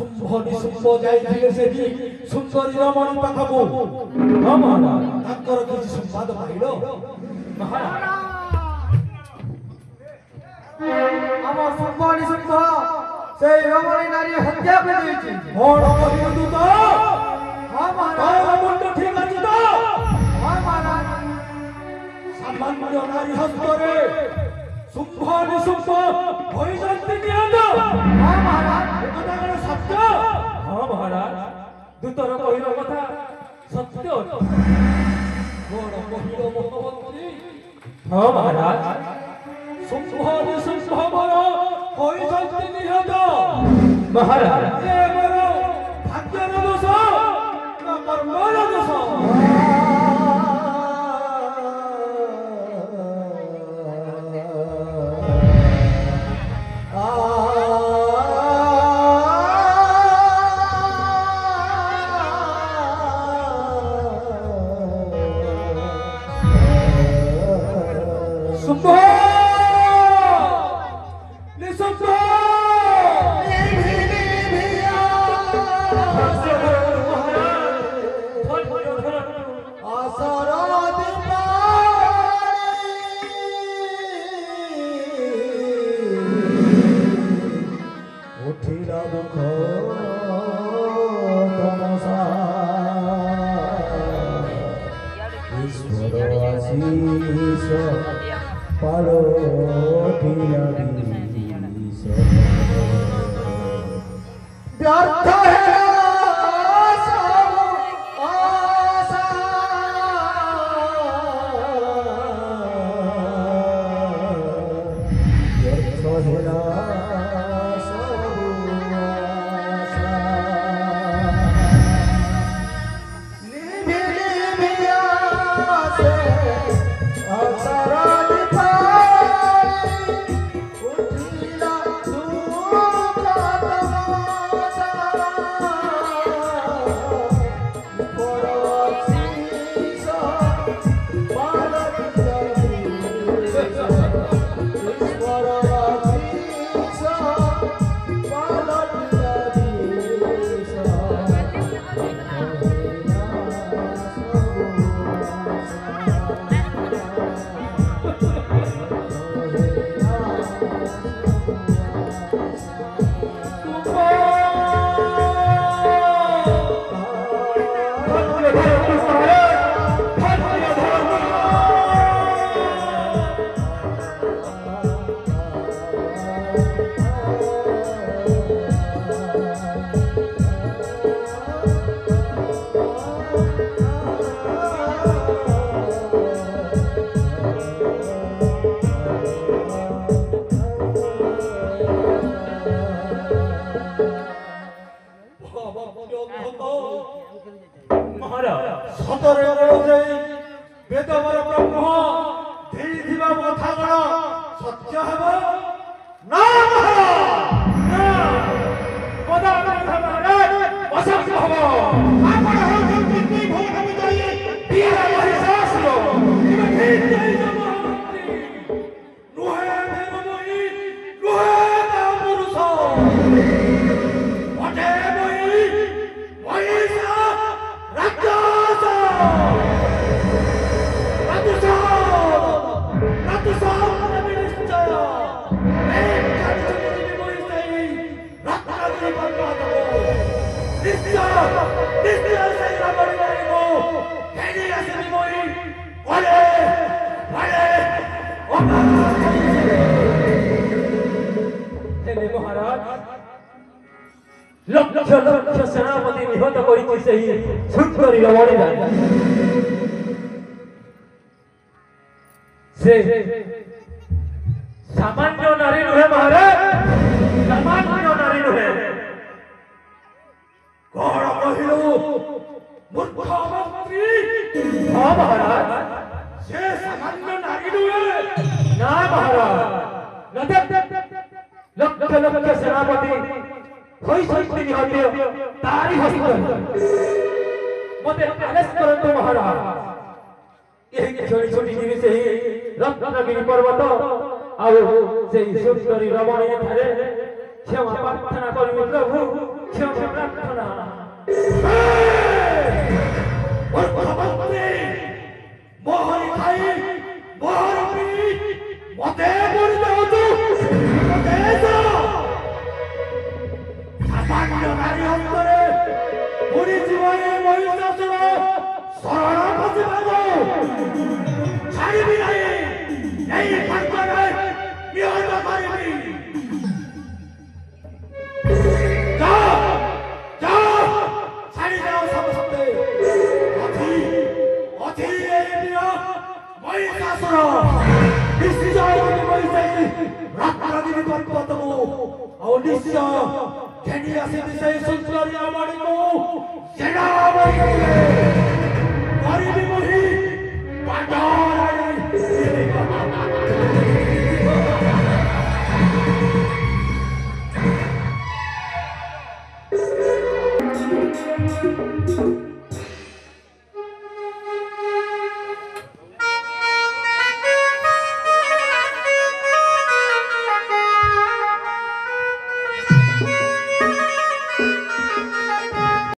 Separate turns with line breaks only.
शुंभ निशुंभ जाइथिले सेही सुंदरी रमणी पाखकु महाराज ताकर किछि संवाद पाइलो महाराज
ଆମ ଶୁମ୍ଭ ନିଶୁମ୍ଭ ସେଇ ରମଣୀ ନାରୀ ହତ୍ୟା କରିଦେଇଛି।
କଣ କହିଲୁ ତ?
ହଁ ମହାରାଜ।
ମୁଣ୍ଡ ଠିକ ଅଛି ତ?
ହଁ ମହାରାଜ।
ସାମାନ୍ୟ ନାରୀ ହସ୍ତରେ ଶୁମ୍ଭ ନିଶୁମ୍ଭ ହୋଇଛନ୍ତି ନିହତ।
ହଁ ମହାରାଜ।
ଏକଥା କଣ ସତ୍ୟ? ହଁ ମହାରାଜ ଦୂତର କହିବା କଥା ସତ୍ୟ। କଣ କହିଲ ମହାମନ୍ତ୍ରୀ? ହଁ ମହାରାଜ शुंभ निशुंभ मोर होइछन्ति निहत महाराज ए मोर भाग्यर दोष ना कर्मर दोष शुंभ व्यर्थ है सब आशा व्यर्थ है सब आशा निभि निभि आसे अवसर लक्ष लक्ष सेनापति निहत करिछि सेही सुंदरी रमणी से सामान्य नारी नुहे महाराज सामान्य नारी नुहे कौन कहिलु मूर्ख मंत्री हाँ महाराज से सामान्य नारी नुहे ना महाराज लक्ष लक्ष सेनापति होई सत्य निहत्य तारी हस्त मते आदेश करंतु महाराज यही छोटी छोटी जिनिस ही रत्नगिरी पर्वत आउ से सुंदरी रमणी ठारे क्षमा प्रार्थना करिमि प्रभु
ক্ষমা প্রার্থনা।
অর্থমন্ত্রী মোহর খাই মোহর পি মতে পড়তে হতো মতে সামান্য নারী অন্তরে পুরী জীবনে মহিষাসুর শরণ বসিবাগ ছাড়িবি নাই এই ভাগ্যকে নিহত করিবি। যাও যাও ছাড়ি যাও সমস্তে অধি অধি এই প্রিয় মহিষাসুর নিশ্চয় মহিষাই রাত্রাদিনী পর্বতম ଆଉ ନିଶ୍ଚୟ ଘେନି ଆସିବି ସେଇ ସୁନ୍ଦରୀ ଆମଣିକୁ ସେନା କରିବି ମୁହିଁ ପାଣ୍ଡରାଣୀ।